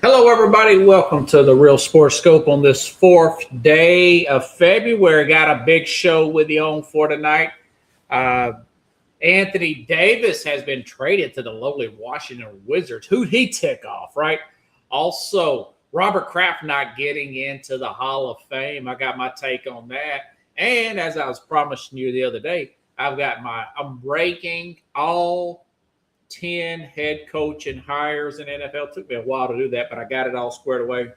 Hello, everybody. Welcome to the Real Sports Scope on this fourth day of February. Got a big show with you on for tonight. Uh, Anthony Davis has been traded to the lowly Washington Wizards. Who'd he tick off, right? Also, Robert Kraft not getting into the Hall of Fame. I got my take on that. And as I was promising you the other day, I'm breaking all 10 head coaching hires in NFL. It took me a while to do that, but I got it all squared away.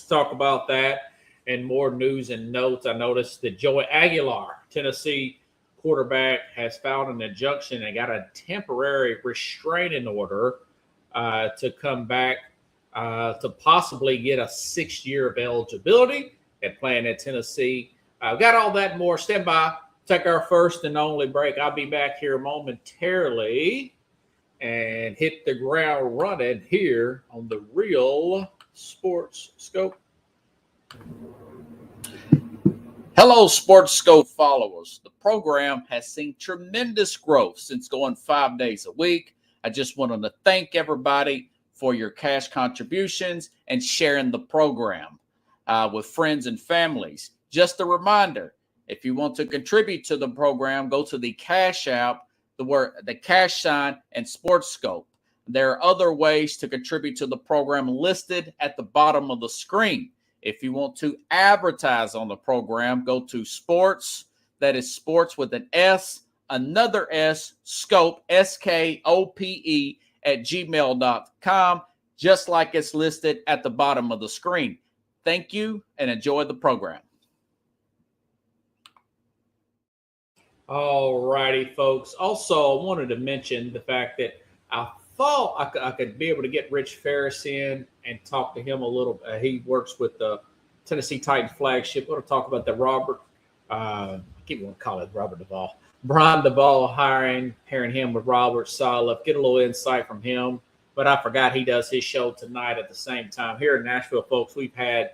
Talk about that and more news and notes. I noticed that Joey Aguilar, Tennessee quarterback, has filed an injunction and got a temporary restraining order to come back to possibly get a 6 year of eligibility and playing at Tennessee. I've got all that and more. Stand by. Take our first and only break. I'll be back here momentarily and hit the ground running here on the Real Sports Scope. Hello, Sports Scope followers. The program has seen tremendous growth since going 5 days a week. I just wanted to thank everybody for your cash contributions and sharing the program with friends and families. Just a reminder, if you want to contribute to the program, go to the Cash App, the cash sign, and Sports Scope. There are other ways to contribute to the program listed at the bottom of the screen. If you want to advertise on the program, go to Sports, that is Sports with an S, another S, Scope, SKOPE, at gmail.com, just like it's listed at the bottom of the screen. Thank you and enjoy the program. All righty, folks. Also, I wanted to mention the fact that I thought I could be able to get Rich Ferris in and talk to him a little. He works with the Tennessee Titans flagship. We're going to talk about the I keep wanting to call it Robert Duvall. Brian Duvall pairing him with Robert Saleh. Get a little insight from him. But I forgot he does his show tonight at the same time. Here in Nashville, folks, we've had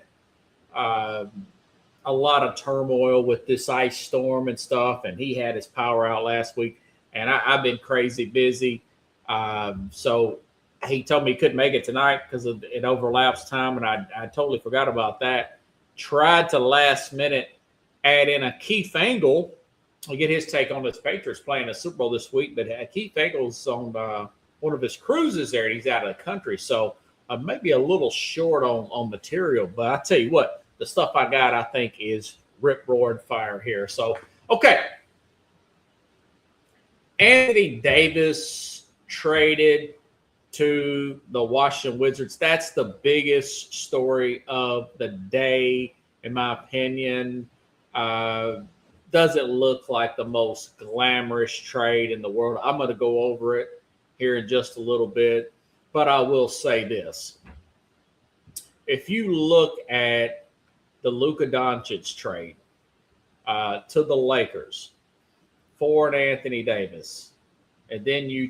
a lot of turmoil with this ice storm and stuff, and he had his power out last week, and I've been crazy busy. So he told me he couldn't make it tonight because it overlaps time, and I totally forgot about that. Tried to last minute add in a Keith Angle. I'll get his take on this Patriots playing a Super Bowl this week, but Keith Angle's on one of his cruises there, and he's out of the country, so maybe a little short on material. But I tell you what, the stuff I got, I think, is rip, roaring fire here. So, okay. Anthony Davis traded to the Washington Wizards. That's the biggest story of the day, in my opinion. Doesn't look like the most glamorous trade in the world. I'm going to go over it here in just a little bit, but I will say this. If you look at the Luka Doncic trade to the Lakers for an Anthony Davis, and then you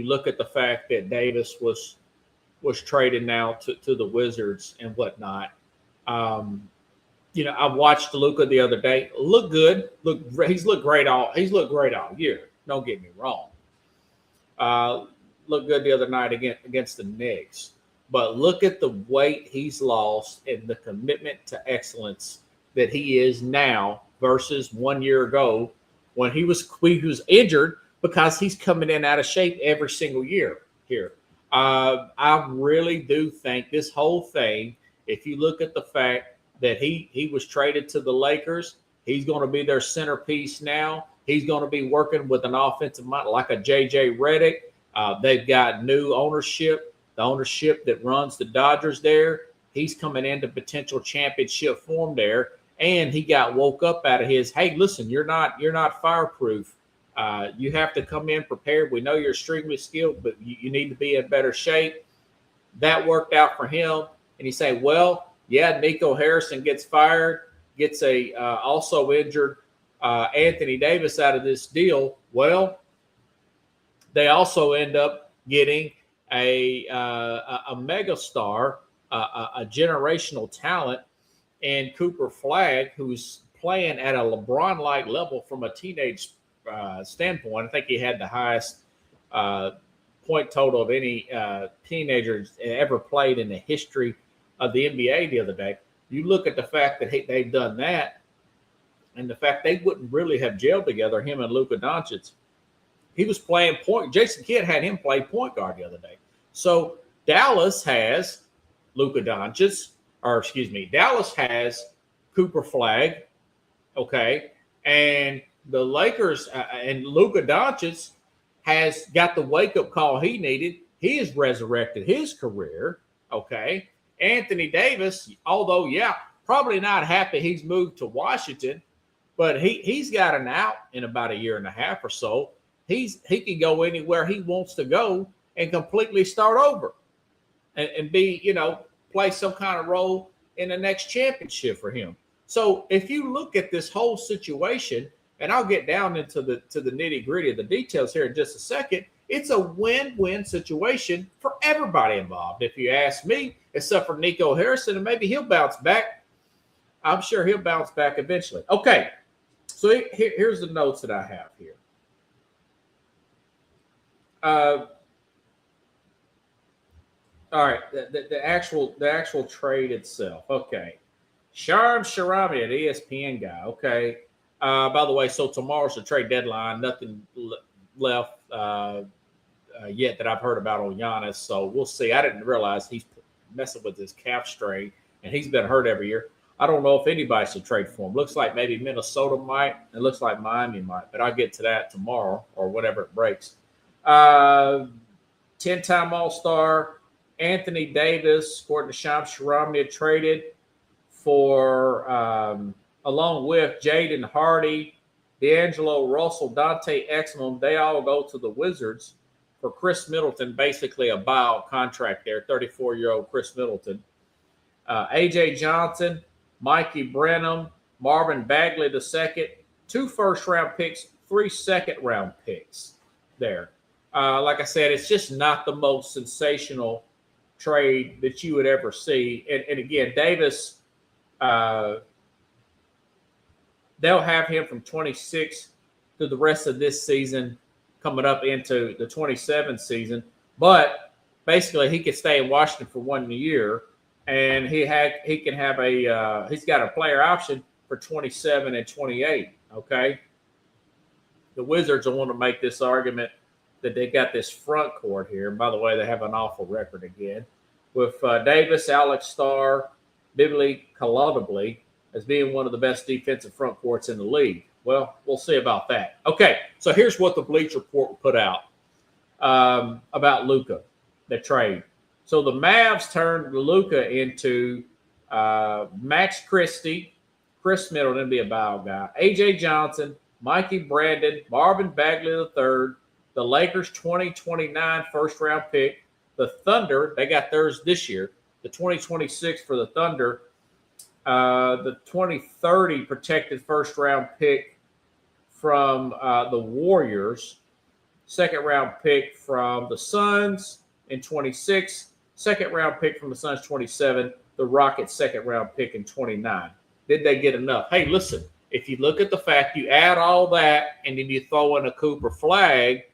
look at the fact that Davis was traded now to the Wizards and whatnot. I watched Luka the other day. Look good. He's looked great all year. Don't get me wrong. Looked good the other night against the Knicks. But look at the weight he's lost and the commitment to excellence that he is now versus 1 year ago when he was injured, because he's coming in out of shape every single year here. I really do think this whole thing, if you look at the fact that he was traded to the Lakers, he's going to be their centerpiece now. He's going to be working with an offensive mind like a J.J. Redick. They've got new ownership. The ownership that runs the Dodgers there, he's coming into potential championship form there, and he got woke up out of his, hey, listen, you're not fireproof. You have to come in prepared. We know you're extremely skilled, but you need to be in better shape. That worked out for him, and he say, well, yeah, Nico Harrison gets fired, gets a also injured Anthony Davis out of this deal. Well, they also end up getting a megastar, a generational talent, and Cooper Flagg, who's playing at a LeBron-like level from a teenage standpoint. I think he had the highest point total of any teenagers ever played in the history of the NBA the other day. You look at the fact that they've done that, and the fact they wouldn't really have gelled together, him and Luka Doncic. He was playing point. Jason Kidd had him play point guard the other day. So Dallas has Luka Doncic, Dallas has Cooper Flagg, okay, and the Lakers and Luka Doncic has got the wake-up call he needed. He has resurrected his career, okay. Anthony Davis, although, probably not happy he's moved to Washington, but he's got an out in about a year and a half or so. He can go anywhere he wants to go and completely start over and be, play some kind of role in the next championship for him. So if you look at this whole situation, and I'll get down into the nitty-gritty of the details here in just a second, it's a win-win situation for everybody involved, if you ask me, except for Nico Harrison, and maybe he'll bounce back. I'm sure he'll bounce back eventually. Okay, so here's the notes that I have here. All right, the actual trade itself. Okay, Shams Charania, the ESPN guy. Okay, by the way, so tomorrow's the trade deadline. Nothing left yet that I've heard about on Giannis. So we'll see. I didn't realize he's messing with his calf strain, and he's been hurt every year. I don't know if anybody should trade for him. Looks like maybe Minnesota might. It looks like Miami might, but I'll get to that tomorrow or whenever it breaks. 10-time All-Star Anthony Davis, according to Shams Charania, traded for, along with Jaden Hardy, D'Angelo Russell, Dante Exum. They all go to the Wizards for Chris Middleton, basically a buyout contract there, 34-year-old Chris Middleton. A.J. Johnson, Mikey Brenham, Marvin Bagley II, 2 first-round picks, 3 second-round picks there. Like I said, it's just not the most sensational trade that you would ever see. And again, Davis, they'll have him from 26 to the rest of this season, coming up into the 27 season. But basically, he could stay in Washington for 1 year, and he's got a player option for 27 and 28. Okay, the Wizards will want to make this argument that they got this front court here. And by the way, they have an awful record again with Davis, Alex Starr, Bibby Colodably as being one of the best defensive front courts in the league. Well, we'll see about that. Okay, so here's what the Bleacher Report put out about Luka, the trade. So the Mavs turned Luka into Max Christie, Chris Middleton, be a bio guy, A.J. Johnson, Mikey Brandon, Marvin Bagley III, the Lakers 2029 first-round pick, the Thunder, they got theirs this year, the 2026 for the Thunder, the 2030 protected first-round pick from the Warriors, second-round pick from the Suns in 26, second-round pick from the Suns 27, the Rockets second-round pick in 29. Did they get enough? Hey, listen, if you look at the fact you add all that and then you throw in a Cooper Flagg,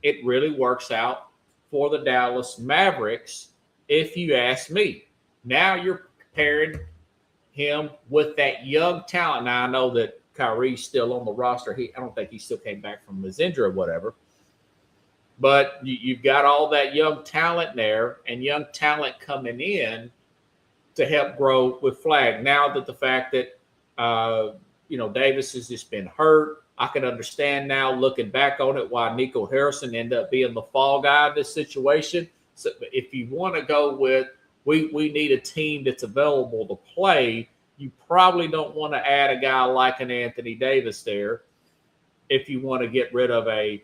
it really works out for the Dallas Mavericks, if you ask me. Now you're pairing him with that young talent. Now I know that Kyrie's still on the roster. I don't think he still came back from his injury or whatever. But you've got all that young talent there and young talent coming in to help grow with Flagg. Now that the fact that, Davis has just been hurt, I can understand now, looking back on it, why Nico Harrison ended up being the fall guy in this situation. So if you want to go with, we need a team that's available to play, you probably don't want to add a guy like an Anthony Davis there if you want to get rid of a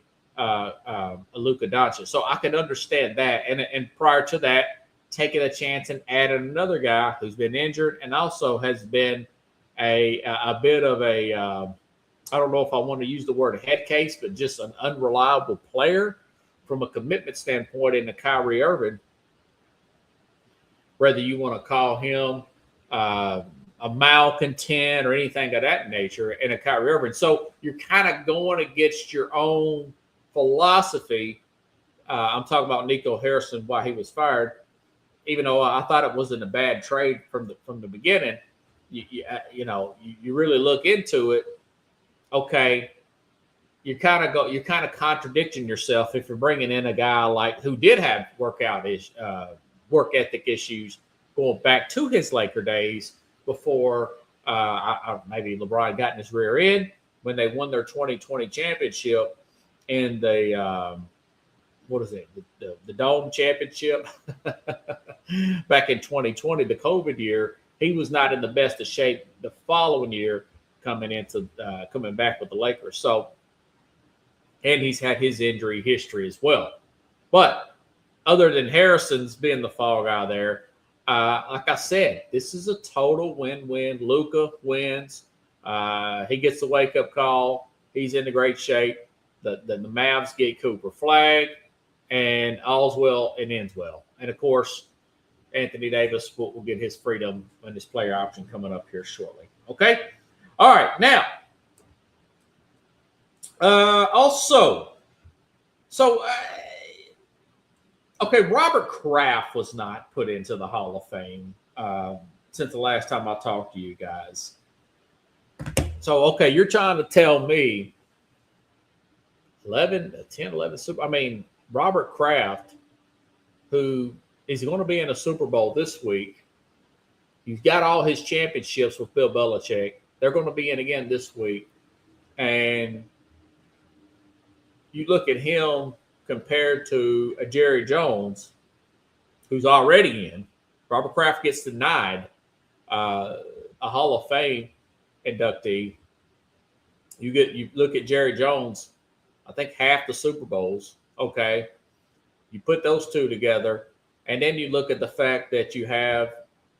Luka Doncic. So I can understand that. And prior to that, taking a chance and adding another guy who's been injured and also has been a bit of a I don't know if I want to use the word head case, but just an unreliable player from a commitment standpoint in the Kyrie Irving, whether you want to call him a malcontent or anything of that nature in a Kyrie Irving. So you're kind of going against your own philosophy I'm talking about Nico Harrison, why he was fired. Even though I thought it wasn't a bad trade from the beginning, you really look into it. Okay, you're kind of contradicting yourself if you're bringing in a guy like who did have work ethic issues going back to his Laker days before maybe LeBron got in his rear end when they won their 2020 championship in the what is it, the Dome Championship back in 2020, the COVID year. He was not in the best of shape the following year coming back with the Lakers. So, and he's had his injury history as well. But other than Harrison's being the fall guy there, like I said, this is a total win-win. Luka wins. He gets the wake-up call. He's in great shape. The Mavs get Cooper Flag, and all's well and ends well. And, of course, Anthony Davis will get his freedom and his player option coming up here shortly. Okay? All right. Now, Robert Kraft was not put into the Hall of Fame since the last time I talked to you guys. So, okay, you're trying to tell me 11 Super. I mean, Robert Kraft, who is going to be in a Super Bowl this week. He's got all his championships with Bill Belichick. They're going to be in again this week. And you look at him compared to a Jerry Jones, who's already in. Robert Kraft gets denied a Hall of Fame inductee. You look at Jerry Jones, I think half the Super Bowls. Okay, you put those two together, and then you look at the fact that you have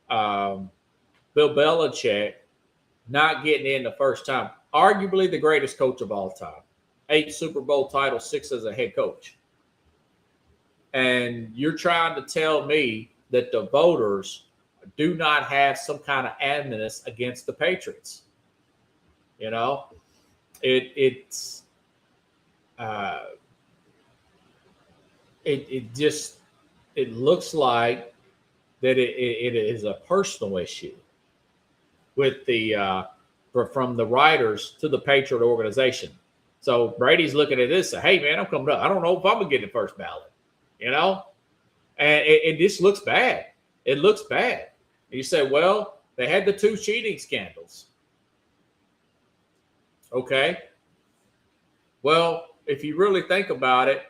Bill Belichick not getting in the first time. Arguably the greatest coach of all time. 8 Super Bowl titles, 6 as a head coach. And you're trying to tell me that the voters do not have some kind of animus against the Patriots. You know, it looks like that it is a personal issue with from the writers to the Patriot organization. So Brady's looking at this and say, hey, man, I'm coming up. I don't know if I'm going to get the first ballot, you know? And it just looks bad. It looks bad. And you say, well, they had the 2 cheating scandals. Okay. Well, if you really think about it,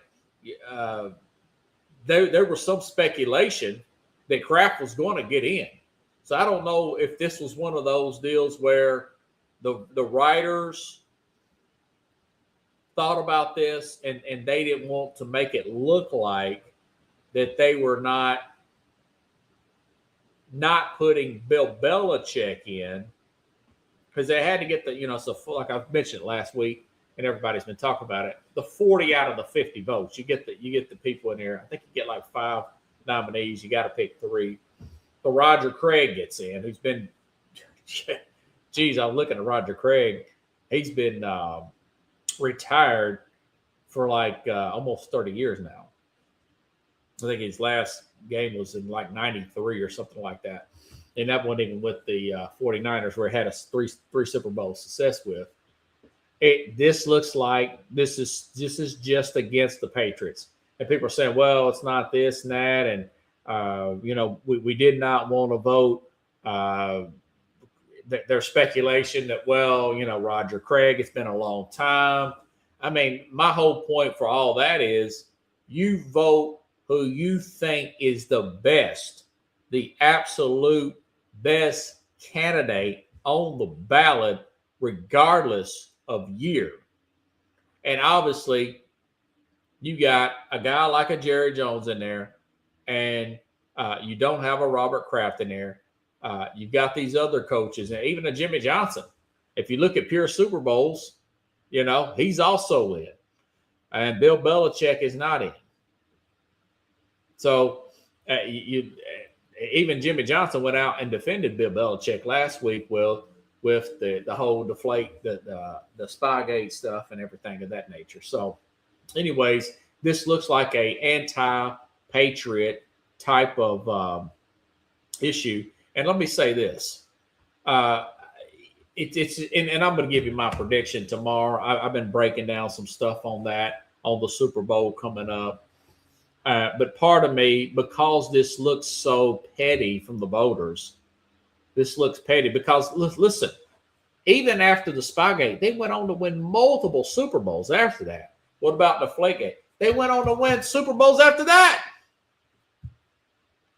there was some speculation that Kraft was going to get in. So I don't know if this was one of those deals where the writers thought about this and they didn't want to make it look like that they were not putting Bill Belichick in because they had to get so like I mentioned last week and everybody's been talking about it, the 40 out of the 50 votes. You get the people in there. I think you get like 5 nominees. You got to pick 3. So Roger Craig gets in, who's been, geez, I'm looking at Roger Craig. He's been retired for like almost 30 years now. I think his last game was in like 93 or something like that. And that wasn't even with the 49ers where he had a three Super Bowl success with. This looks like this is just against the Patriots. And people are saying, well, it's not this and that. And, we did not want to vote. There's speculation that, well, Roger Craig, it's been a long time. I mean, my whole point for all that is you vote who you think is the best, the absolute best candidate on the ballot, regardless of year. And obviously, you got a guy like a Jerry Jones in there, and you don't have a Robert Kraft in there. You've got these other coaches, and even a Jimmy Johnson. If you look at pure Super Bowls, he's also in. And Bill Belichick is not in. So even Jimmy Johnson went out and defended Bill Belichick last week with the whole deflate, the Spygate stuff and everything of that nature. So anyways, this looks like a anti-patriot type of issue. And let me say this. And I'm going to give you my prediction tomorrow. I've been breaking down some stuff on that, on the Super Bowl coming up. But part of me, because this looks so petty from the voters, this looks petty because, listen, even after the Spygate, they went on to win multiple Super Bowls after that. What about the Deflategate? They went on to win Super Bowls after that.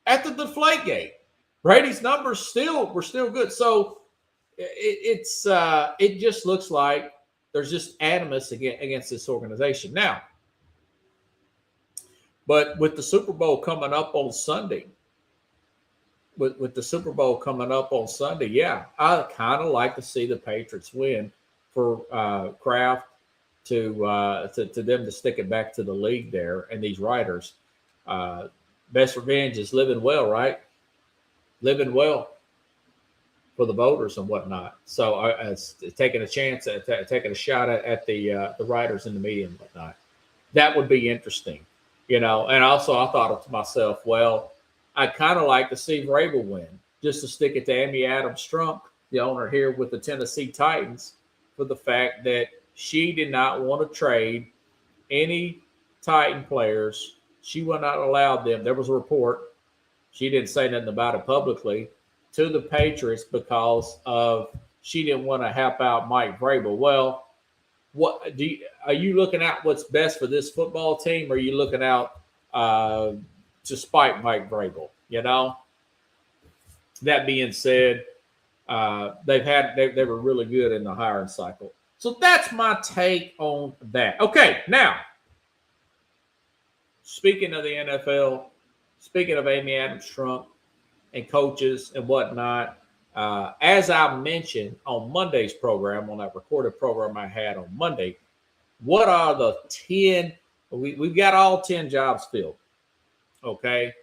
After the Deflategate, Brady's numbers were still good. So it just looks like there's just animus against this organization now. But with the Super Bowl coming up on Sunday, with the Super Bowl coming up on Sunday, yeah, I kind of like to see the Patriots win for Kraft to them to stick it back to the league there and these writers. Best revenge is living well, right? Living well for the voters and whatnot. So it's taking a chance at taking a shot at the writers in the media and whatnot. That would be interesting, And also I thought to myself, well, I'd kind of like to see Vrabel win, just to stick it to Amy Adams Strunk, the owner here with the Tennessee Titans, for the fact that she did not want to trade any Titan players. She would not allow them. There was a report. She didn't say nothing about it publicly to the Patriots because of she didn't want to help out Mike Vrabel. Well, are you looking at what's best for this football team, or are you looking out to spite Mike Vrabel? That being said, they were really good in the hiring cycle. So that's my take on that. Okay, now speaking of the NFL, speaking of Amy Adams Strunk and coaches and whatnot, as I mentioned on Monday's program, on that recorded program I had on Monday, what are the 10? We've got all 10 jobs filled, okay?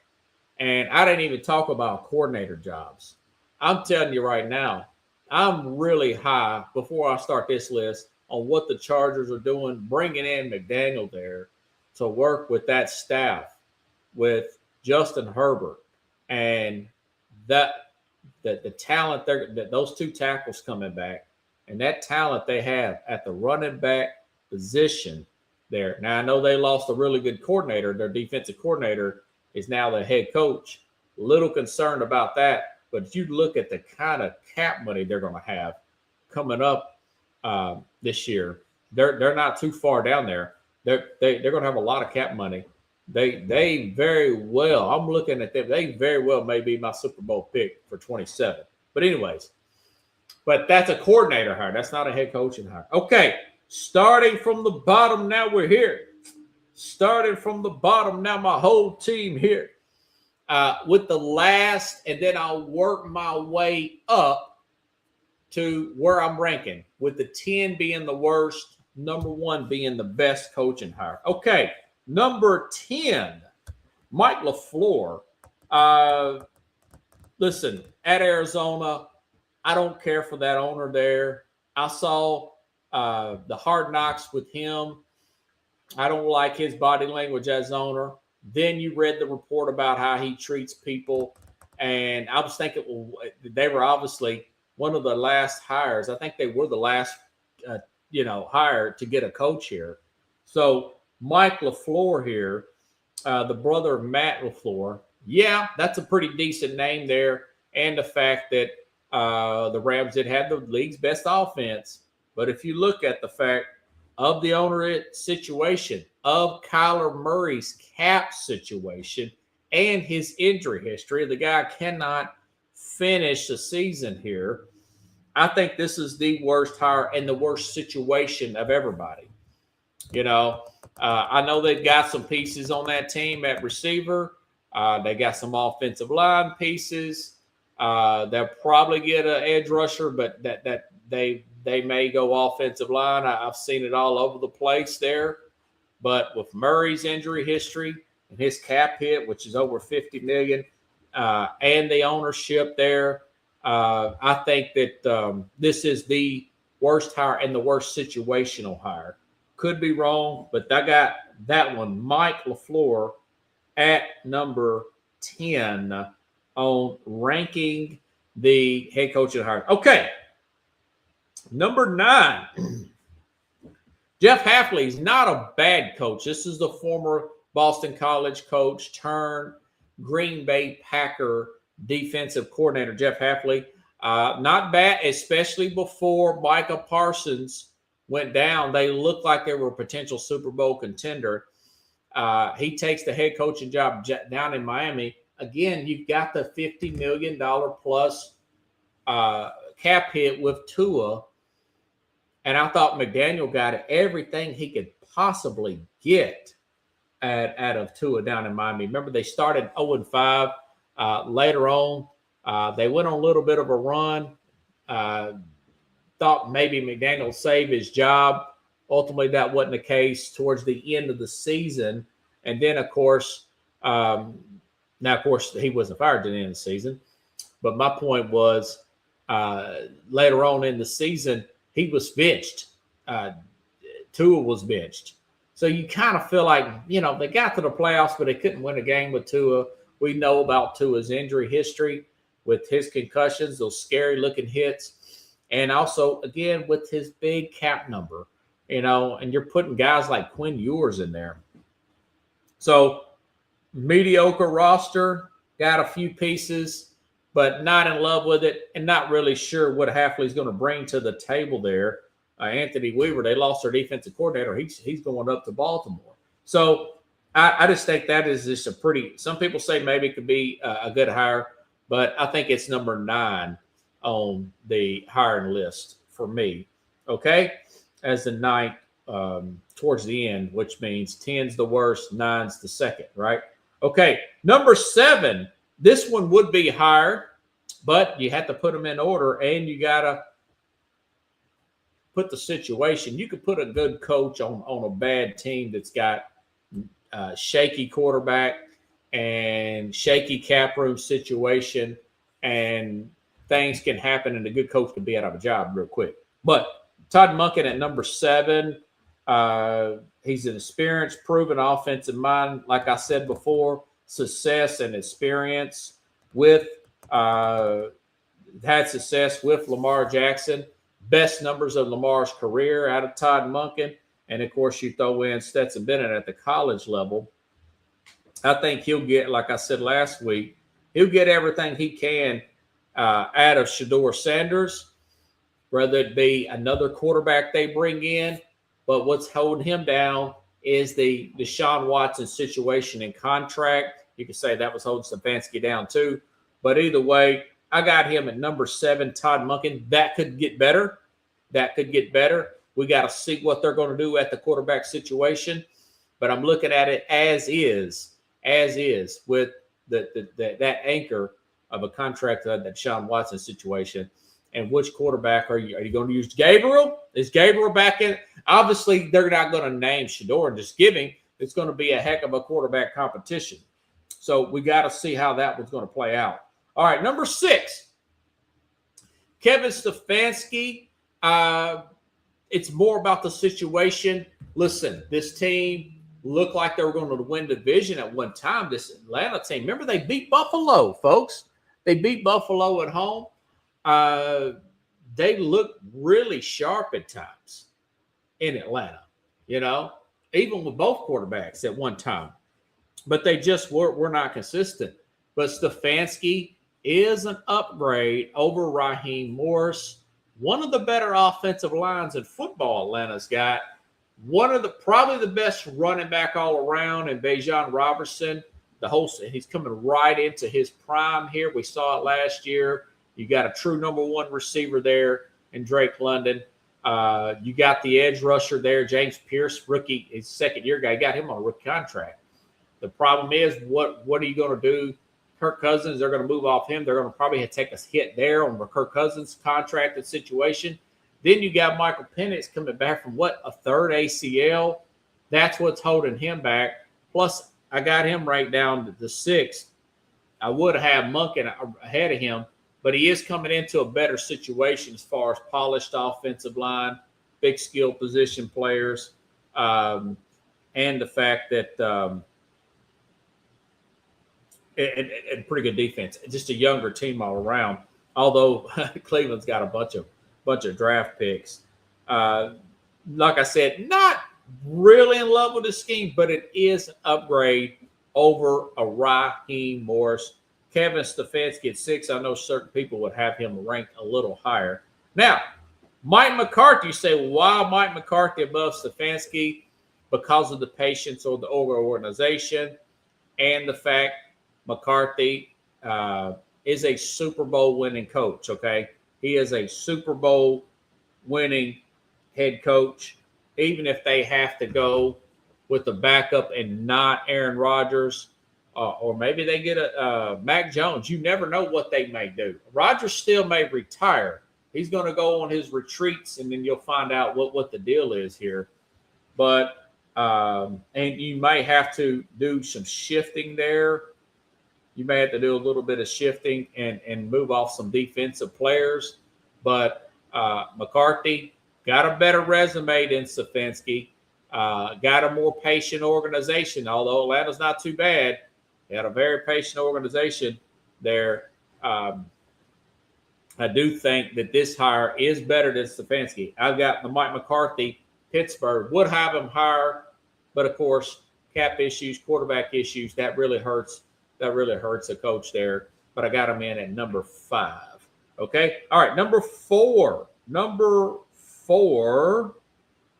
And I didn't even talk about coordinator jobs. I'm telling you right now, I'm really high before I start this list on what the Chargers are doing, bringing in McDaniel there to work with that staff, with Justin Herbert, and the talent there, that those two tackles coming back, and that talent they have at the running back position there. Now, I know they lost a really good coordinator. Their defensive coordinator is now the head coach. A little concerned about that. But if you look at the kind of cap money they're going to have coming up this year, they're not too far down there. They're going to have a lot of cap money. They very well, I'm looking at them, they very well may be my Super Bowl pick for 27. But anyways, that's a coordinator hire. That's not a head coaching hire. Okay, starting from the bottom, now we're here. Starting from the bottom, now my whole team here. With the last, and then I'll work my way up to where I'm ranking, with the 10 being the worst, number 1 being the best coaching hire. Okay, number 10, Mike LaFleur. Listen, at Arizona, I don't care for that owner there. I saw the Hard Knocks with him. I don't like his body language as owner. Then you read the report about how he treats people. And I was thinking, well, they were obviously one of the last hires. I think they were the last, hire to get a coach here. So Mike LaFleur here, the brother of Matt LaFleur. Yeah, that's a pretty decent name there. And the fact that the Rams did have the league's best offense. But if you look at the fact of the owner situation, of Kyler Murray's cap situation, and his injury history, the guy cannot finish the season here. I think this is the worst hire and the worst situation of everybody. I know they've got some pieces on that team at receiver. They got some offensive line pieces. They'll probably get an edge rusher, but that they may go offensive line. I've seen it all over the place there. But with Murray's injury history and his cap hit, which is over $50 million, and the ownership there, I think that this is the worst hire and the worst situational hire. Could be wrong, but that one. Mike LaFleur at number 10 on ranking the head coach and hire. Okay. Number 9. Jeff Hafley is not a bad coach. This is the former Boston College coach turned Green Bay Packer defensive coordinator, Jeff Hafley. Not bad, especially before Micah Parsons went down. They looked like they were a potential Super Bowl contender. He takes the head coaching job down in Miami. Again, you've got the $50 million plus cap hit with Tua. And I thought McDaniel got everything he could possibly get out of Tua down in Miami. Remember, they started 0-5. Later on, they went on a little bit of a run. Thought maybe McDaniel would save his job. Ultimately, that wasn't the case towards the end of the season. And then, of course, he wasn't fired at the end of the season. But my point was later on in the season, he was benched. Tua was benched. So you kind of feel like, they got to the playoffs, but they couldn't win a game with Tua. We know about Tua's injury history with his concussions, those scary-looking hits, and also, again, with his big cap number, and you're putting guys like Quinn Ewers in there. So mediocre roster, got a few pieces, but not in love with it and not really sure what Hafley's going to bring to the table there. Anthony Weaver, they lost their defensive coordinator. He's going up to Baltimore. So I just think that is just some people say maybe it could be a good hire, but I think it's number 9 on the hiring list for me. Okay? As the 9th towards the end, which means 10's the worst, 9's the second, right? Okay. Number 7. This one would be higher, but you have to put them in order, and you got to put the situation. You could put a good coach on a bad team that's got shaky quarterback and shaky cap room situation, and things can happen, and a good coach can be out of a job real quick. But Todd Monken at number 7, he's an experienced, proven offensive mind. Like I said before, success and experience had success with Lamar Jackson. Best numbers of Lamar's career out of Todd Monken. And, of course, you throw in Stetson Bennett at the college level. I think he'll get, like I said last week, he'll get everything he can out of Shedeur Sanders, whether it be another quarterback they bring in. But what's holding him down is the Deshaun Watson situation and contract. You could say that was holding Stefanski down too. But either way, I got him at number 7, Todd Monken. That could get better. We got to see what they're going to do at the quarterback situation. But I'm looking at it as is with that anchor of a contract, that Deshaun Watson situation. And which quarterback are you going to use? Gabriel? Is Gabriel back in? Obviously, they're not going to name Shedeur and just give him. It's going to be a heck of a quarterback competition. So we got to see how that one's going to play out. All right, number 6, Kevin Stefanski. It's more about the situation. Listen, this team looked like they were going to win division at one time. This Atlanta team, remember they beat Buffalo, folks. They beat Buffalo at home. They look really sharp at times in Atlanta, even with both quarterbacks at one time. But they just were not consistent. But Stefanski is an upgrade over Raheem Morris, one of the better offensive lines in football Atlanta's got. Probably the best running back all around in Bijan Robertson. He's coming right into his prime here. We saw it last year. You got a true number 1 receiver there in Drake London. You got the edge rusher there, James Pierce, rookie, his second-year guy. You got him on a rookie contract. The problem is, what are you going to do? Kirk Cousins, they're going to move off him. They're going to probably take a hit there on the Kirk Cousins contracted situation. Then you got Michael Penix coming back from a third ACL. That's what's holding him back. Plus, I got him right down to the 6th. I would have Monken ahead of him, but he is coming into a better situation as far as polished offensive line, big skill position players. and the fact that and pretty good defense. Just a younger team all around. Although Cleveland's got a bunch of draft picks. Uh, like I said, not really in love with the scheme, but it is an upgrade over a Raheem Morris. Kevin Stefanski at 6. I know certain people would have him ranked a little higher. Now, Mike McCarthy, you say, why Mike McCarthy above Stefanski? Because of the patience of the organization and the fact McCarthy is a Super Bowl winning coach, okay? He is a Super Bowl winning head coach. Even if they have to go with the backup and not Aaron Rodgers, or maybe they get a Mac Jones. You never know what they may do. Rodgers still may retire. He's going to go on his retreats, and then you'll find out what the deal is here. But and you may have to do some shifting there. You may have to do a little bit of shifting and move off some defensive players. But McCarthy got a better resume than Stefanski. Got a more patient organization, although Atlanta's not too bad. They had a very patient organization there. I do think that this hire is better than Stefanski. I've got the Mike McCarthy. Pittsburgh would have him higher, but of course, cap issues, quarterback issues, that really hurts. That really hurts a coach there. But I got him in at number 5. Okay. All right. Number 4.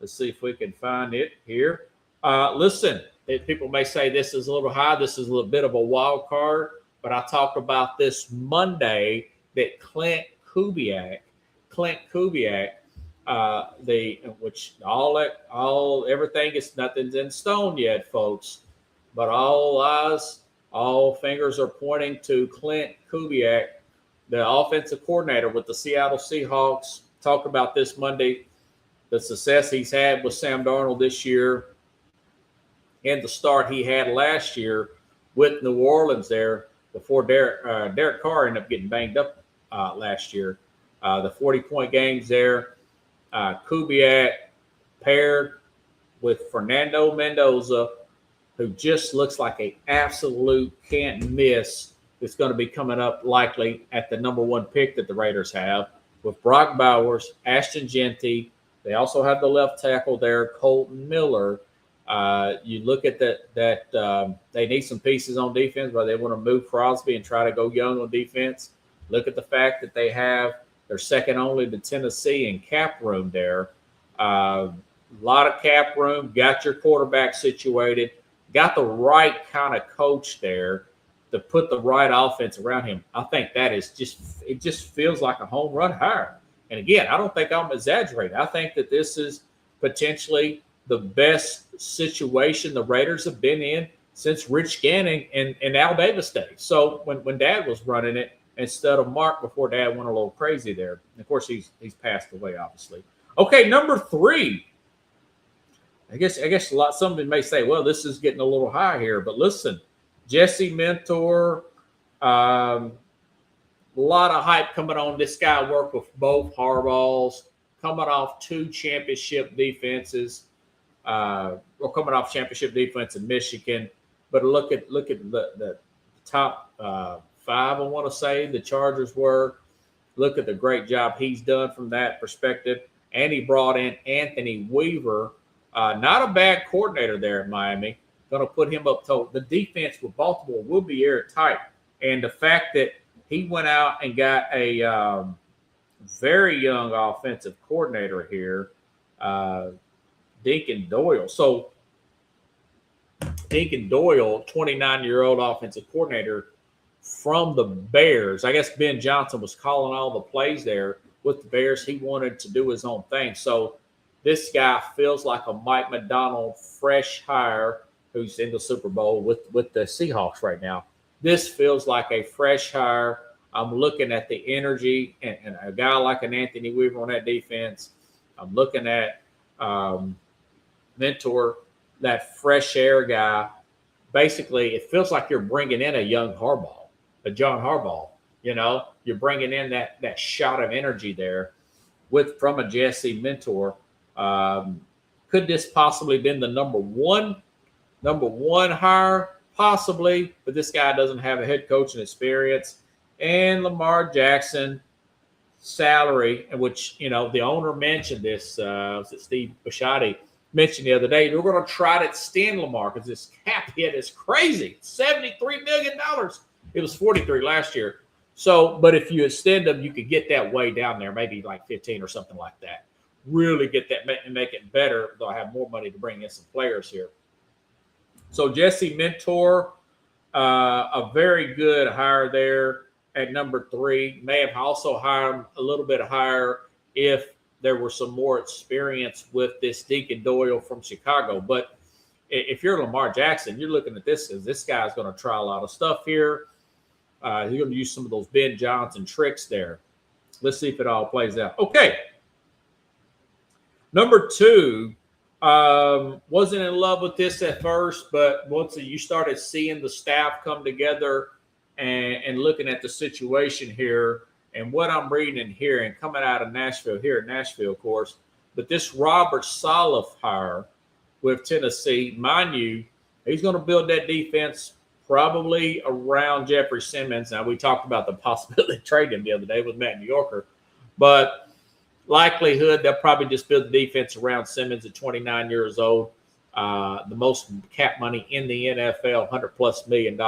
Let's see if we can find it here. Listen, people may say this is a little high. This is a little bit of a wild card, but I talked about this Monday that Klint Kubiak, everything is nothing's in stone yet, folks, but all fingers are pointing to Klint Kubiak, the offensive coordinator with the Seattle Seahawks. Talked about this Monday, the success he's had with Sam Darnold this year and the start he had last year with New Orleans there before Derek Carr ended up getting banged up last year. The 40-point games there. Kubiak paired with Fernando Mendoza, who just looks like an absolute can't miss. It's going to be coming up likely at the number 1 pick that the Raiders have with Brock Bowers, Ashton Jeanty. They also have the left tackle there, Colton Miller. You look at that they need some pieces on defense, but they want to move Crosby and try to go young on defense. Look at the fact that they're second only to Tennessee in cap room there. A lot of cap room, got your quarterback situated, got the right kind of coach there to put the right offense around him. I think that is it just feels like a home run hire. And again, I don't think I'm exaggerating. I think that this is potentially the best situation the Raiders have been in since Rich Gannon and Al Davis days. So when Dad was running it instead of Mark before Dad went a little crazy there. And of course, he's passed away, obviously. Okay, number 3. I guess somebody may say, well, this is getting a little high here. But listen, Jesse Mentor, a lot of hype coming on. This guy worked with both Harbaughs, coming off 2 championship defenses, or coming off championship defense in Michigan. But look at the top 5, I want to say, the Chargers were. Look at the great job he's done from that perspective. And he brought in Anthony Weaver, not a bad coordinator there in Miami. Going to put him up to the defense with Baltimore will be airtight. And the fact that he went out and got a very young offensive coordinator here, Deacon Doyle. So Deacon Doyle, 29-year-old offensive coordinator from the Bears. I guess Ben Johnson was calling all the plays there with the Bears. He wanted to do his own thing. So this guy feels like a Mike Macdonald fresh hire who's in the Super Bowl with the Seahawks right now. This feels like a fresh hire. I'm looking at the energy and a guy like an Anthony Weaver on that defense. I'm looking at Mentor, that fresh air guy. Basically, it feels like you're bringing in a young Harbaugh, a John Harbaugh. You know, you're bringing in that shot of energy there from a Jesse Mentor. Could this possibly been the number one hire? Possibly, but this guy doesn't have a head coaching experience. And Lamar Jackson salary, which, the owner mentioned this, was it Steve Bisciotti mentioned the other day, we're going to try to extend Lamar because this cap hit is crazy. $73 million. It was 43 last year. So, but if you extend them, you could get that way down there, maybe like 15 or something like that. Really get that and make it better. They'll have more money to bring in some players here. So Jesse Mentor, a very good hire there at number 3. May have also hired him a little bit higher if there were some more experience with this Deacon Doyle from Chicago. But if you're Lamar Jackson, you're looking at this as this guy's going to try a lot of stuff here. He's going to use some of those Ben Johnson tricks there. Let's see if it all plays out. Okay. Number 2, wasn't in love with this at first, but once you started seeing the staff come together and looking at the situation here and what I'm reading and hearing coming out of Nashville, here in Nashville, of course, but this Robert Saleh hire with Tennessee, mind you, he's going to build that defense probably around Jeffrey Simmons. Now, we talked about the possibility of trading him the other day with Matt New Yorker, but likelihood they'll probably just build the defense around Simmons at 29 years old. The most cap money in the NFL, $100+ million.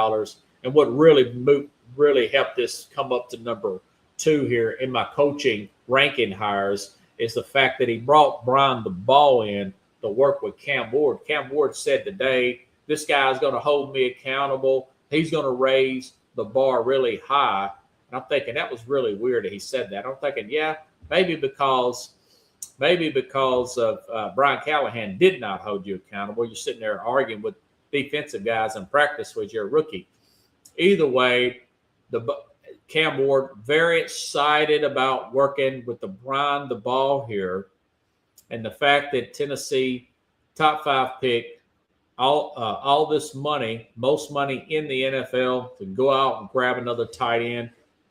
And what really helped this come up to number 2 here in my coaching ranking hires is the fact that he brought Brian Daboll in to work with Cam Ward. Cam Ward said today, this guy's going to hold me accountable. He's going to raise the bar really high. And I'm thinking that was really weird that he said that. I'm thinking, yeah, maybe because of Brian Callahan did not hold you accountable. You're sitting there arguing with defensive guys in practice with your rookie. Either way, Cam Ward very excited about working with the Brian Daboll here, and the fact that Tennessee top 5 pick, all this money, most money in the NFL, to go out and grab another tight end,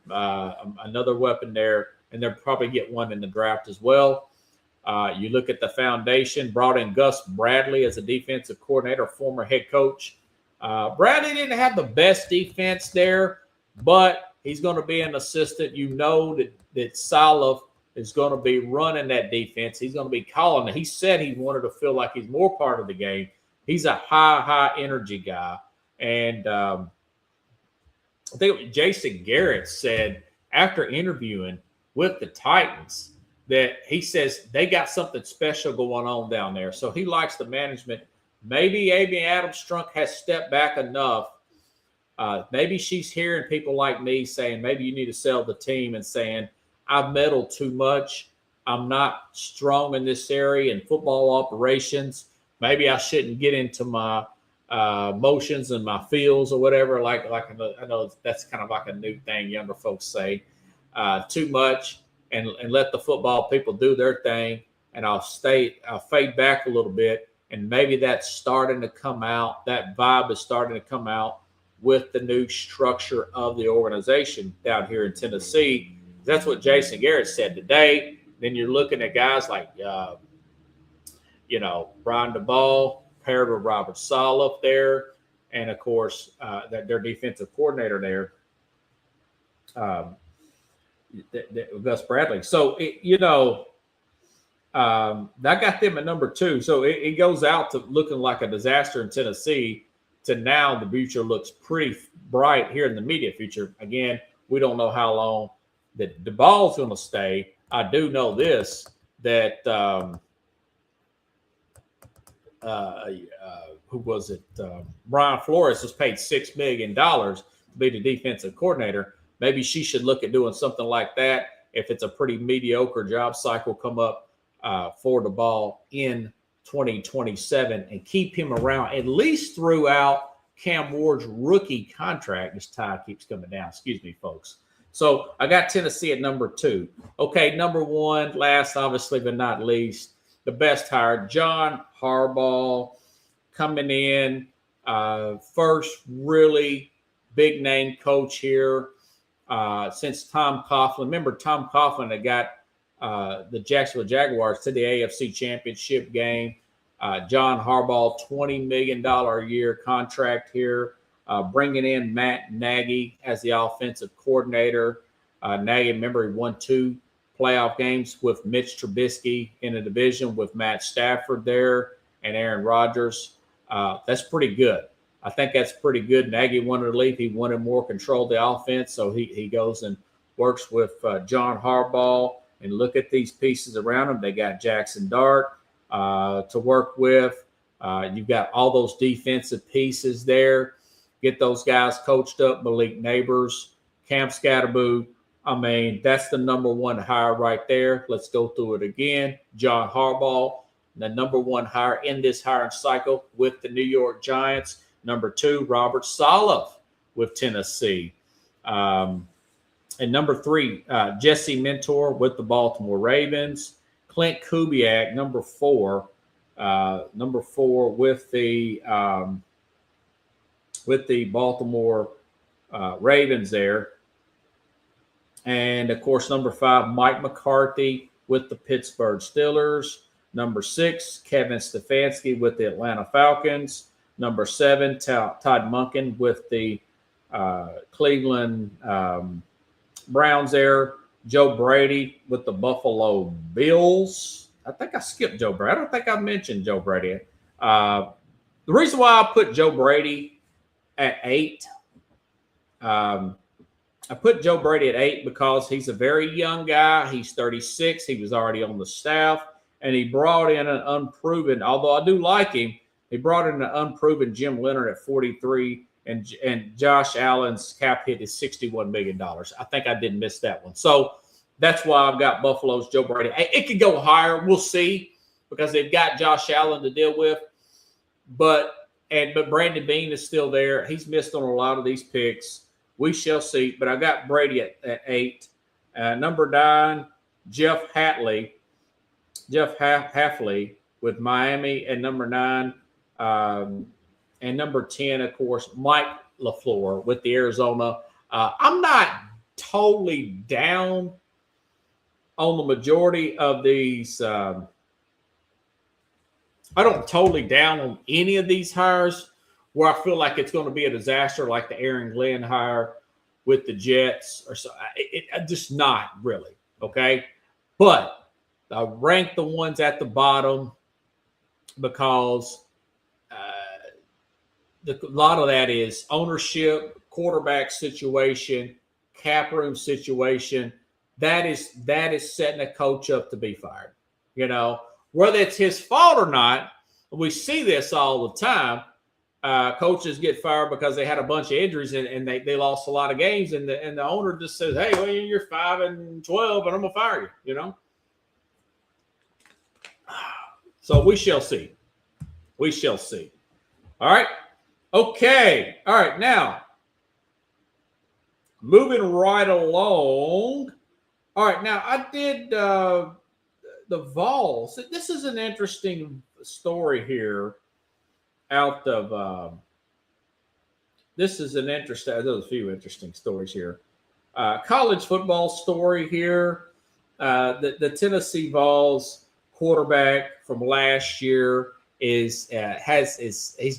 another weapon there. And they'll probably get one in the draft as well. You look at the foundation, brought in Gus Bradley as a defensive coordinator, former head coach. Bradley didn't have the best defense there, but he's going to be an assistant. You know that Saleh is going to be running that defense. He's going to be calling it. He said he wanted to feel like he's more part of the game. He's a high energy guy. And I think Jason Garrett said after interviewing with the Titans that he says they got something special going on down there. So he likes the management. Maybe Amy Adams-Strunk has stepped back enough. Maybe she's hearing people like me saying, maybe you need to sell the team and saying, I've meddled too much. I'm not strong in this area in football operations. Maybe I shouldn't get into my motions and my feels or whatever. Like I know that's kind of like a new thing younger folks say. Too much and let the football people do their thing, and I'll fade back a little bit, and maybe that's starting to come out. That vibe is starting to come out with the new structure of the organization down here in Tennessee. That's what Jason Garrett said today. Then you're looking at guys like Brian Daboll paired with Robert Saleh there, and of course their defensive coordinator there. Gus Bradley. So, I got them at number 2. So it goes out to looking like a disaster in Tennessee to now the future looks pretty bright here in the immediate future. Again, we don't know how long that Daball's going to stay. I do know this, that who was it? Brian Flores was paid $6 million to be the defensive coordinator. Maybe she should look at doing something like that if it's a pretty mediocre job cycle come up for the ball in 2027 and keep him around at least throughout Cam Ward's rookie contract. This tie keeps coming down. Excuse me, folks. So I got Tennessee at number 2. Okay, number 1, last obviously but not least, the best hire, John Harbaugh, coming in, first really big name coach here. Since Tom Coughlin. Remember, Tom Coughlin had got the Jacksonville Jaguars to the AFC Championship game. John Harbaugh, $20 million a year contract here. Bringing in Matt Nagy as the offensive coordinator. Nagy, remember, he won 2 playoff games with Mitch Trubisky in a division with Matt Stafford there and Aaron Rodgers. That's pretty good. I think that's pretty good. Nagy wanted to leave. He wanted more control of the offense, so he goes and works with John Harbaugh. And look at these pieces around him. They got Jackson Dart to work with. You've got all those defensive pieces there. Get those guys coached up. Malik Neighbors, Cam Scatterboo. I mean, that's the number 1 hire right there. Let's go through it again. John Harbaugh, the number 1 hire in this hiring cycle with the New York Giants. Number 2, Robert Saleh with Tennessee. And number 3, Jesse Mentor with the Baltimore Ravens. Clint Kubiak, number 4 with the Baltimore Ravens there. And, of course, number 5, Mike McCarthy with the Pittsburgh Steelers. Number 6, Kevin Stefanski with the Atlanta Falcons. Number 7, Todd Monken with the Cleveland Browns there. Joe Brady with the Buffalo Bills. I think I skipped Joe Brady. I don't think I mentioned Joe Brady. The reason why I put Joe Brady at 8, I put Joe Brady at 8 because he's a very young guy. He's 36. He was already on the staff, and he brought in an unproven, although I do like him, he brought in an unproven Jim Leonard at 43, and Josh Allen's cap hit is $61 million. I think I did miss that one. So that's why I've got Buffalo's Joe Brady. It could go higher. We'll see, because they've got Josh Allen to deal with. But Brandon Beane is still there. He's missed on a lot of these picks. We shall see. But I got Brady at 8. Number 9, Jeff Hafley with Miami at number 9. And number 10, of course, Mike LaFleur with the Arizona. I'm not totally down on the majority of these. I don't totally down on any of these hires where I feel like it's going to be a disaster, like the Aaron Glenn hire with the Jets or so. Just not really, okay? But I rank the ones at the bottom because a lot of that is ownership, quarterback situation, cap room situation. That is setting a coach up to be fired. You know, whether it's his fault or not, we see this all the time. Coaches get fired because they had a bunch of injuries and they lost a lot of games, and the owner just says, "Hey, well, you're 5-12, and I'm gonna fire you." You know. So we shall see. We shall see. All right. Okay. All right. Now, moving right along. All right. Now, I did the Vols. This is an interesting story here out of this is an interesting, there's a few interesting stories here. College football story here. The Tennessee Vols quarterback from last year he's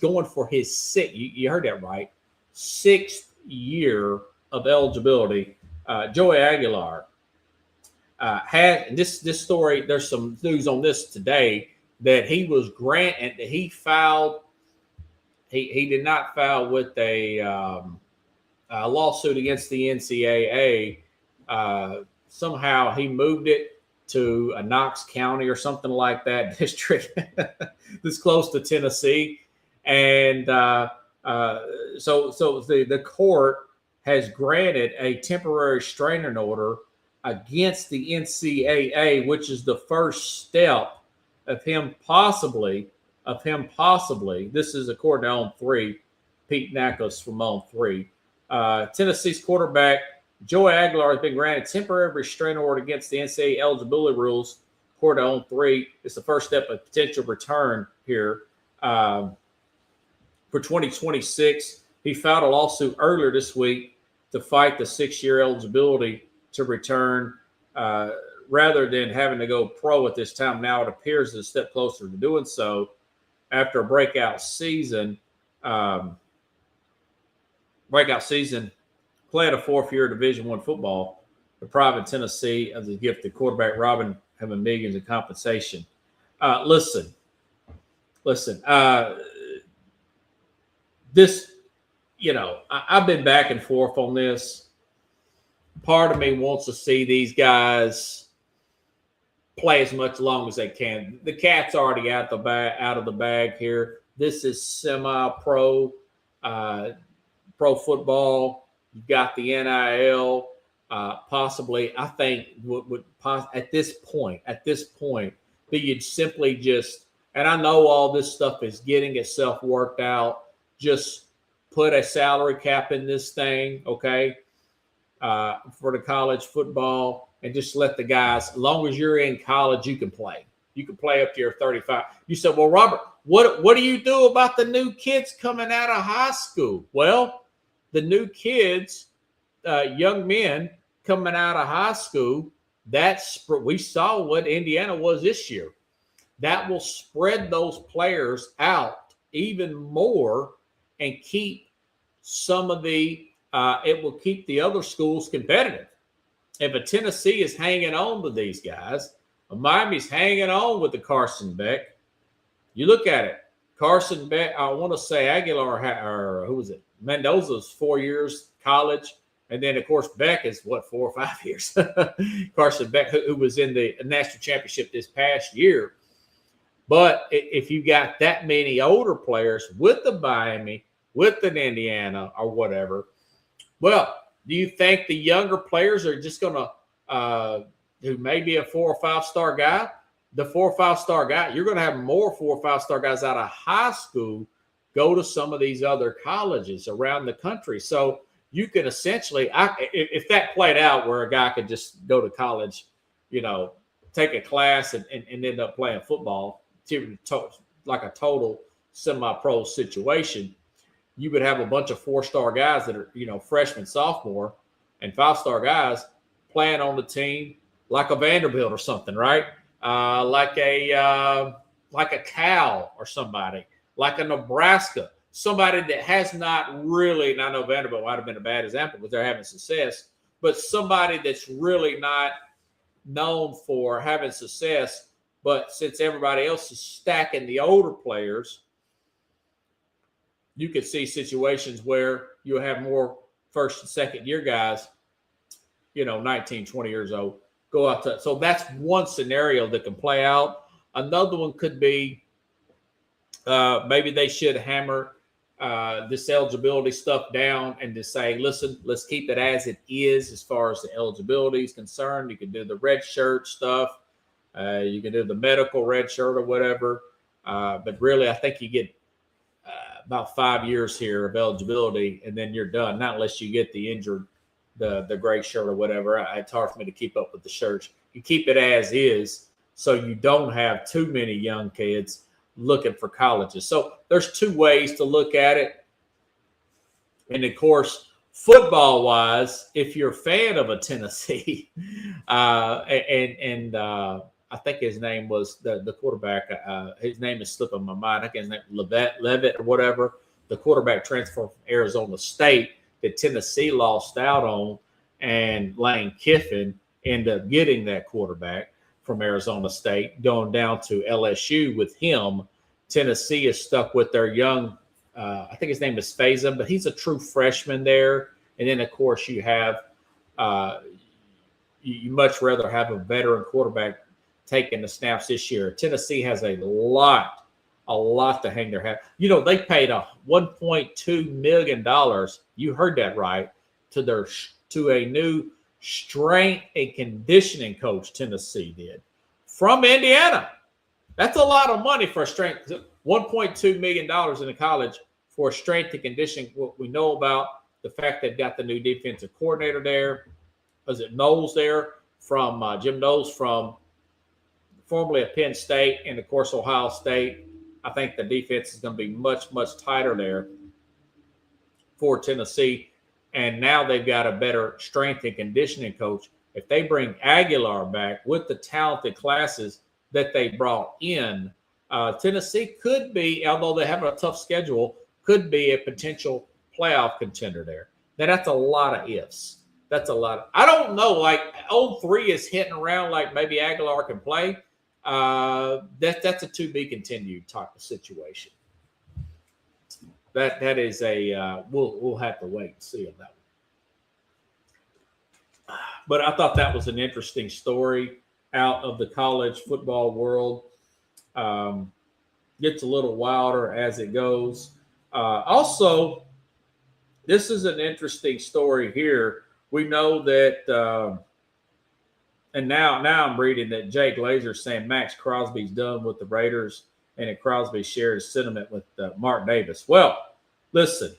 going for his sixth, you heard that right, 6th year of eligibility. Joey Aguilar had this story. There's some news on this today that he was granted. He filed. He did not file with a lawsuit against the NCAA. Somehow he moved it to a Knox County or something like that district that's close to Tennessee. And so the court has granted a temporary restraining order against the NCAA, which is the first step of him possibly, this is according to On3, Pete Nakos from On3. Tennessee's quarterback Joey Aguilar has been granted temporary restraining order against the NCAA eligibility rules, according to On3. It's the first step of potential return here for 2026. He filed a lawsuit earlier this week to fight the 6-year eligibility to return rather than having to go pro at this time. Now it appears it's a step closer to doing so. after a breakout season, played a fourth-year Division I football, depriving Tennessee of the gifted quarterback, robbing him of millions in compensation. Listen. This, I've been back and forth on this. Part of me wants to see these guys play as much long as they can. The cat's already out of the bag here. This is semi-pro, pro football. You've got the NIL. Possibly, I think at this point, that you'd simply just, and I know all this stuff is getting itself worked out, just put a salary cap in this thing, okay, for the college football, and just let the guys, as long as you're in college, you can play. You can play up to your 35. You said, well, Robert, what do you do about the new kids coming out of high school? Well, the new kids, young men coming out of high school, we saw what Indiana was this year. That will spread those players out even more and keep some of it will keep the other schools competitive. If a Tennessee is hanging on to these guys, a Miami's hanging on with the Carson Beck. You look at it, Carson Beck, I want to say Aguilar, or who was it? Mendoza's 4 years college. And then, of course, Beck is, 4 or 5 years? Carson Beck, who was in the national championship this past year. But if you got that many older players with the Miami, with an Indiana or whatever, well, do you think the younger players are just going to, who may be a 4 or 5 star guy, the 4 or 5 star guy, you're going to have more 4 or 5 star guys out of high school go to some of these other colleges around the country. So you can essentially, if that played out where a guy could just go to college, take a class and end up playing football, like a total semi-pro situation, you would have a bunch of 4-star guys that are, freshman, sophomore, and 5-star guys playing on the team like a Vanderbilt or something, right? Like a Cal or somebody, like a Nebraska, somebody that has not really, and I know Vanderbilt might have been a bad example because they're having success, but somebody that's really not known for having success, but since everybody else is stacking the older players, you could see situations where you'll have more first and second year guys, 19, 20 years old, go out to. So that's one scenario that can play out. Another one could be maybe they should hammer this eligibility stuff down and just say, listen, let's keep it as it is as far as the eligibility is concerned. You can do the red shirt stuff. You can do the medical red shirt or whatever. But really, I think you get about 5 years here of eligibility, and then you're done. Not unless you get the injured, the gray shirt or whatever. It's hard for me to keep up with the shirts. You keep it as is, so you don't have too many young kids looking for colleges. So there's 2 ways to look at it. And of course, football-wise, if you're a fan of a Tennessee, I think his name was the quarterback. His name is slipping my mind. I can't name Levitt or whatever. The quarterback transfer from Arizona State that Tennessee lost out on, and Lane Kiffin ended up getting that quarterback from Arizona State, going down to LSU with him. Tennessee is stuck with their young, I think his name is Faison, but he's a true freshman there. And then, of course, you have you much rather have a veteran quarterback taking the snaps this year. Tennessee has a lot to hang their hat. They paid a $1.2 million. You heard that right, to a new strength and conditioning coach. Tennessee did from Indiana. That's a lot of money for a strength. $1.2 million in a college for strength and conditioning. What we know about the fact they've got the new defensive coordinator there. Was it Knowles there from Jim Knowles from formerly at Penn State and, of course, Ohio State. I think the defense is going to be much, much tighter there for Tennessee. And now they've got a better strength and conditioning coach. If they bring Aguilar back with the talented classes that they brought in, Tennessee could be, although they have a tough schedule, could be a potential playoff contender there. Now, that's a lot of ifs. That's a lot. I don't know. Like, 0-3 is hitting around like maybe Aguilar can play. That's a to be continued type of situation. That is a we'll have to wait and see on that one. But I thought that was an interesting story out of the college football world. Gets a little wilder as it goes. Also, this is an interesting story here. We know that, and now I'm reading that Jay Glazer saying Max Crosby's done with the Raiders, and that Crosby shared his sentiment with Mark Davis. Well, listen,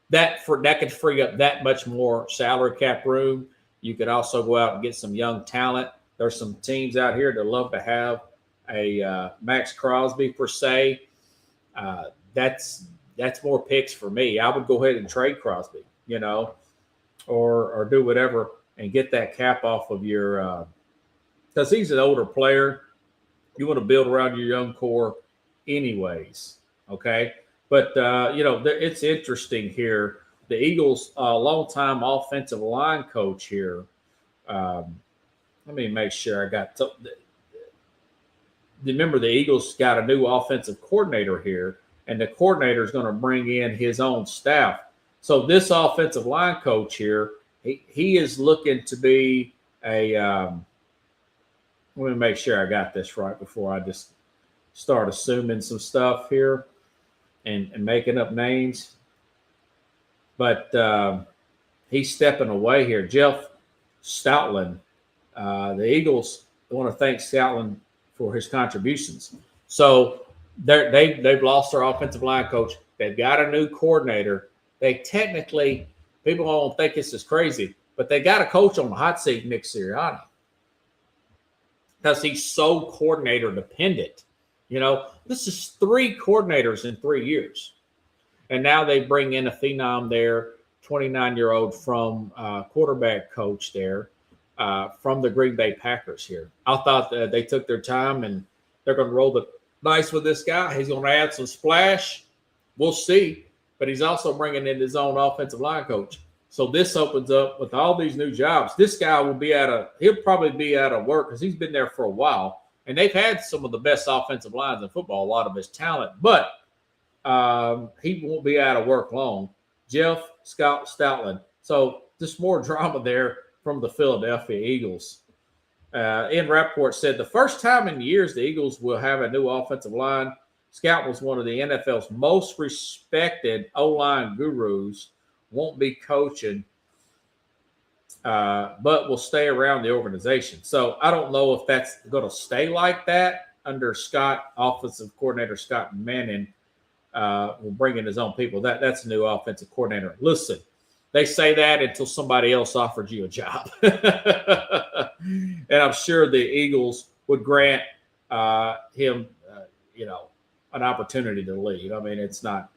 that could free up that much more salary cap room. You could also go out and get some young talent. There's some teams out here that love to have a Max Crosby per se. That's more picks for me. I would go ahead and trade Crosby, or do whatever and get that cap off of your because he's an older player. You want to build around your young core anyways, okay? But, it's interesting here. The Eagles, longtime offensive line coach here. Let me make sure I got remember the Eagles got a new offensive coordinator here, and the coordinator is going to bring in his own staff. So this offensive line coach here, he is looking to be a let me make sure I got this right before I just start assuming some stuff here and making up names. But he's stepping away here. Jeff Stoutland, the Eagles want to thank Stoutland for his contributions. So they've lost their offensive line coach. They've got a new coordinator. They technically, people won't think this is crazy, but they got a coach on the hot seat, Nick Sirianni, because he's so coordinator dependent. This is 3 coordinators in 3 years. And now they bring in a phenom there, 29-year-old from quarterback coach there from the Green Bay Packers here. I thought that they took their time and they're going to roll the dice with this guy. He's going to add some splash. We'll see. But he's also bringing in his own offensive line coach. So this opens up with all these new jobs. This guy he'll probably be out of work because he's been there for a while. And they've had some of the best offensive lines in football, a lot of his talent. But he won't be out of work long. Jeff Stoutland. So just more drama there from the Philadelphia Eagles. Ian Rappaport said, the first time in years the Eagles will have a new offensive line. Scout was one of the NFL's most respected O-line gurus. Won't be coaching, but will stay around the organization. So I don't know if that's going to stay like that under offensive coordinator Scott Manning will bring in his own people. That's a new offensive coordinator. Listen, they say that until somebody else offered you a job. And I'm sure the Eagles would grant him, an opportunity to leave. I mean, it's not,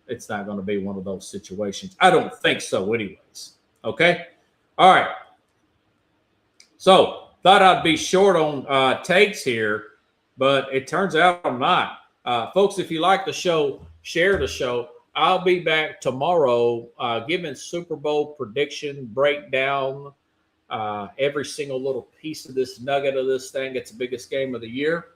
it's not going to be one of those situations. I don't think so anyways. Okay. All right. So thought I'd be short on takes here, but it turns out I'm not. Folks, if you like the show, share the show. I'll be back tomorrow giving Super Bowl prediction breakdown, every single little piece of this nugget of this thing. It's the biggest game of the year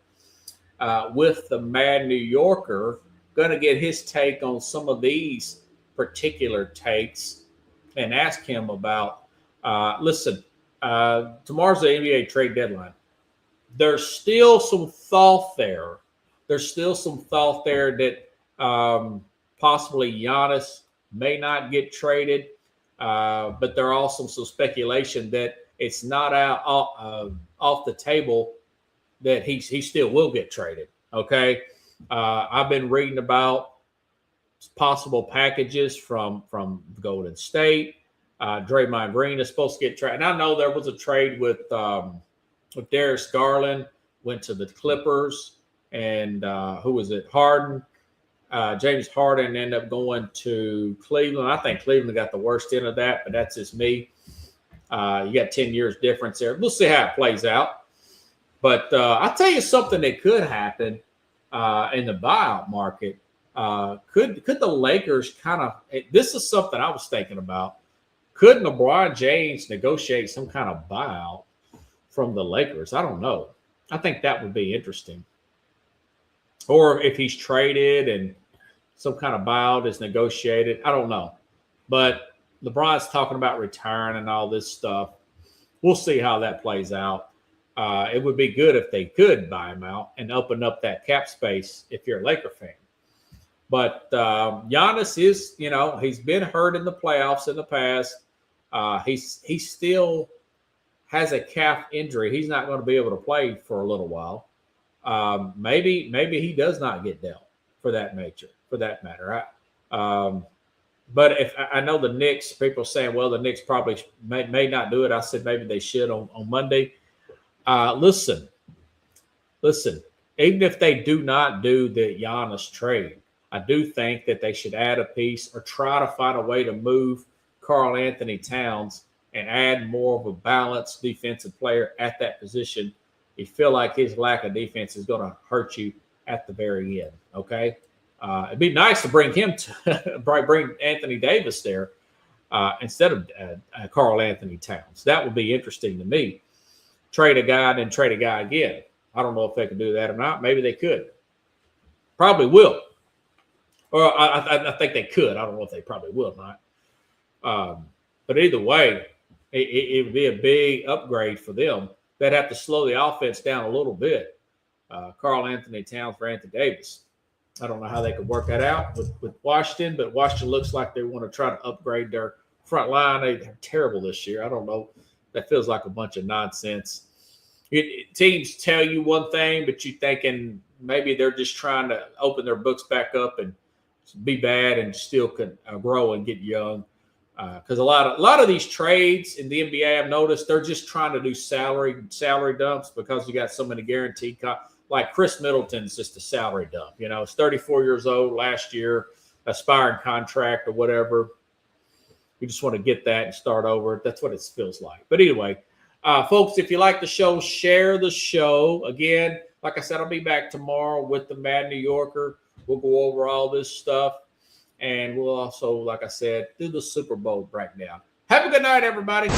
with the Mad New Yorker. Going to get his take on some of these particular takes and ask him about, listen, tomorrow's the NBA trade deadline. There's still some thought there. There's still some thought there that possibly Giannis may not get traded, but there are also some speculation that it's not out off the table that he still will get traded. Okay, I've been reading about possible packages from Golden State. Draymond Green is supposed to get traded, and I know there was a trade with Darius Garland went to the Clippers, and who was it? Harden. James Harden ended up going to Cleveland. I think Cleveland got the worst end of that, but that's just me. You got 10 years difference there. We'll see how it plays out. But I'll tell you something that could happen in the buyout market. Could the Lakers kind of? This is something I was thinking about. Could LeBron James negotiate some kind of buyout from the Lakers? I don't know. I think that would be interesting. Or if he's traded and some kind of buyout is negotiated, I don't know. But LeBron's talking about retiring and all this stuff. We'll see how that plays out. It would be good if they could buy him out and open up that cap space if you're a Laker fan. But Giannis is, he's been hurt in the playoffs in the past. He still has a calf injury. He's not going to be able to play for a little while. Maybe he does not get dealt for that matter. But if I know the Knicks, people saying, well, the Knicks probably may not do it. I said maybe they should on Monday. Listen. Even if they do not do the Giannis trade, I do think that they should add a piece or try to find a way to move Karl-Anthony Towns and add more of a balanced defensive player at that position. You feel like his lack of defense is going to hurt you at the very end. Okay. It'd be nice to bring Anthony Davis there instead of Karl-Anthony Towns. That would be interesting to me. Trade a guy and then trade a guy again. I don't know if they can do that or not. Maybe they could. Probably will. Or I think they could. I don't know if they probably will or not. But either way, it would be a big upgrade for them. They'd have to slow the offense down a little bit. Karl-Anthony Towns for Anthony Davis. I don't know how they could work that out with Washington, but Washington looks like they want to try to upgrade their front line. They're terrible this year. I don't know. That feels like a bunch of nonsense. Teams tell you one thing, but you're thinking maybe they're just trying to open their books back up and be bad and still can grow and get young. Because a lot of these trades in the NBA, I've noticed they're just trying to do salary dumps because you got so many guaranteed like Chris Middleton's just a salary dump. He's 34 years old last year, aspiring contract or whatever. You just want to get that and start over. That's what it feels like. But anyway, folks, if you like the show, share the show. Again, like I said, I'll be back tomorrow with the Mad New Yorker. We'll go over all this stuff. And we'll also, like I said, do the Super Bowl breakdown. Have a good night, everybody.